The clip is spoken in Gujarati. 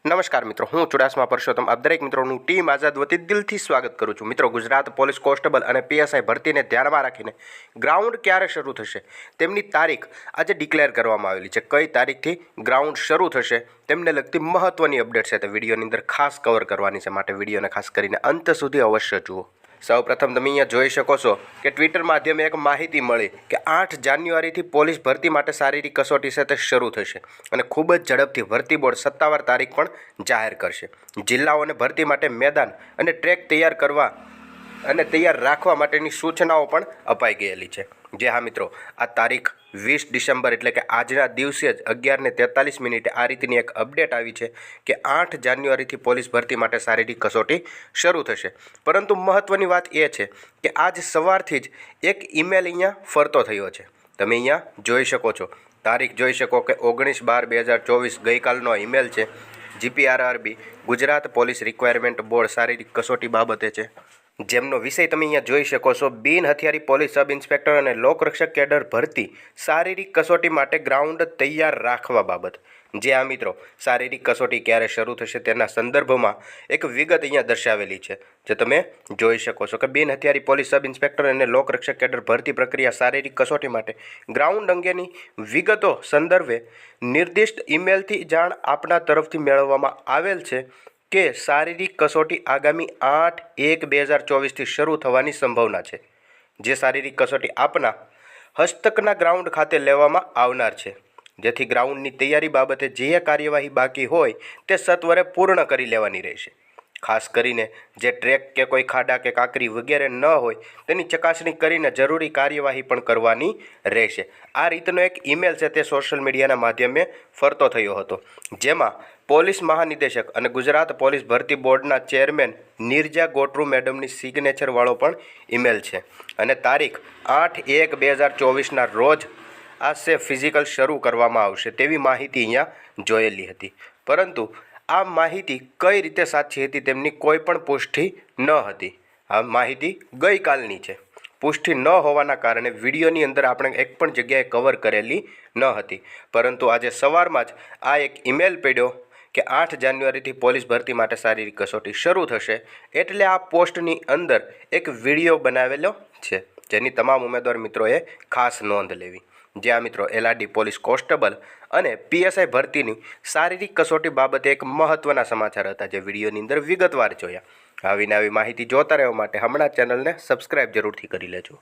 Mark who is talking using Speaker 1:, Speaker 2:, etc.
Speaker 1: નમસ્કાર મિત્રો, હું ચુડાસમા પરસોત્તમ આપ દરેક મિત્રોનું ટીમ આઝાદ વતી દિલથી સ્વાગત કરું છું। મિત્રો, ગુજરાત પોલીસ કોન્સ્ટેબલ અને પીએસઆઈ ભરતીને ધ્યાનમાં રાખીને ગ્રાઉન્ડ ક્યારે શરૂ થશે તેમની તારીખ આજે ડિક્લેર કરવામાં આવેલી છે। કઈ તારીખથી ગ્રાઉન્ડ શરૂ થશે તેમને લગતી મહત્વની અપડેટ છે તે વિડીયોની અંદર ખાસ કવર કરવાની છે, માટે વિડીયોને ખાસ કરીને અંત સુધી અવશ્ય જુઓ। સૌપ્રથમ તમે અહીંયા જોઈ શકો છો કે ટ્વિટર માધ્યમે એક માહિતી મળી કે 8 જાન્યુઆરીથી પોલીસ ભરતી માટે શારીરિક કસોટી છે તે શરૂ થશે અને ખૂબ જ ઝડપથી ભરતી બોર્ડ સત્તાવાર તારીખ પણ જાહેર કરશે। જિલ્લાઓને ભરતી માટે મેદાન અને ટ્રેક તૈયાર કરવા અને તૈયાર રાખવા માટેની સૂચનાઓ પણ અપાઈ ગયેલી છે। જે હા મિત્રો, આ તારીખ 20 ડિસેમ્બર એટલે કે આજના દિવસે જ 11:43 આ રીતની એક અપડેટ આવી છે કે 8 જાન્યુઆરીથી પોલીસ ભરતી માટે શારીરિક કસોટી શરૂ થશે। પરંતુ મહત્ત્વની વાત એ છે કે આજ સવારથી જ એક ઈમેલ અહીંયા ફરતો થયો છે। તમે અહીંયા જોઈ શકો છો, તારીખ જોઈ શકો કે 19/12/2024 ગઈકાલનો ઈમેલ છે। GPRRB Gujarat police requirement board શારીરિક કસોટી બાબતે છે, જેમનો વિષય તમે અહીંયા જોઈ શકો છો, બિન હથિયારી પોલીસ સબ ઇન્સ્પેક્ટર અને લોકરક્ષક કેડર ભરતી શારીરિક કસોટી માટે ગ્રાઉન્ડ તૈયાર રાખવા બાબત। જે આ મિત્રો, શારીરિક કસોટી ક્યારે શરૂ થશે તેના સંદર્ભમાં એક વિગત અહીંયા દર્શાવેલી છે, જે તમે જોઈ શકો છો કે બિન હથિયારી પોલીસ સબ ઇન્સ્પેક્ટર અને લોકરક્ષક કેડર ભરતી પ્રક્રિયા શારીરિક કસોટી માટે ગ્રાઉન્ડ અંગેની વિગતો સંદર્ભે નિર્દિષ્ટ ઈમેલથી જાણ આપના તરફથી મેળવવામાં આવેલ છે કે શારીરિક કસોટી આગામી 8/1/2024થી શરૂ થવાની સંભાવના છે। જે શારીરિક કસોટી આપના હસ્તકના ગ્રાઉન્ડ ખાતે લેવામાં આવનાર છે, જેથી ગ્રાઉન્ડની તૈયારી બાબતે જે કાર્યવાહી બાકી હોય તે સત્વરે પૂર્ણ કરી લેવાની રહેશે। ખાસ કરીને જે ટ્રેક કે કોઈ ખાડા કે કાંકરી વગેરે ન હોય તેની ચકાસણી કરીને જરૂરી કાર્યવાહી પણ કરવાની રહેશે। આ રીતનો એક ઈમેલ છે તે સોશિયલ મીડિયાના માધ્યમે ફરતો થયો હતો, જેમાં પોલીસ મહાનિદેશક અને ગુજરાત પોલીસ ભરતી બોર્ડના ચેરમેન નીરજા ગોટરુ મેડમની સિગ્નેચરવાળો પણ ઈમેલ છે અને તારીખ 8/1/2024ના રોજ આ છે ફિઝિકલ શરૂ કરવામાં આવશે તેવી માહિતી અહીંયા જોયેલી હતી। પરંતુ આ માહિતી કઈ રીતે સાચી હતી તેમની કોઈ પણ પુષ્ટિ ન હતી। આ માહિતી ગઈકાલની છે, પુષ્ટિ ન હોવાના કારણે વિડીયોની અંદર આપણે એક પણ જગ્યાએ કવર કરેલી ન હતી। પરંતુ આજે સવારમાં જ આ એક ઈમેલ પડ્યો કે 8 જાન્યુઆરીથી પોલીસ ભરતી માટે શારીરિક કસોટી શરૂ થશે, એટલે આ પોસ્ટની અંદર એક વિડીયો બનાવેલો છે, જેની તમામ ઉમેદવાર મિત્રોએ ખાસ નોંધ લેવી। જે આ મિત્રો, LRD પોલીસ કોન્સ્ટેબલ અને પીએસઆઈ ભરતીની શારીરિક કસોટી બાબતે એક મહત્ત્વના સમાચાર હતા, જે વિડીયોની અંદર વિગતવાર જોયા। આવી નવી માહિતી જોતા રહેવા માટે હમણાં ચેનલને સબસ્ક્રાઈબ જરૂરથી કરી લેજો।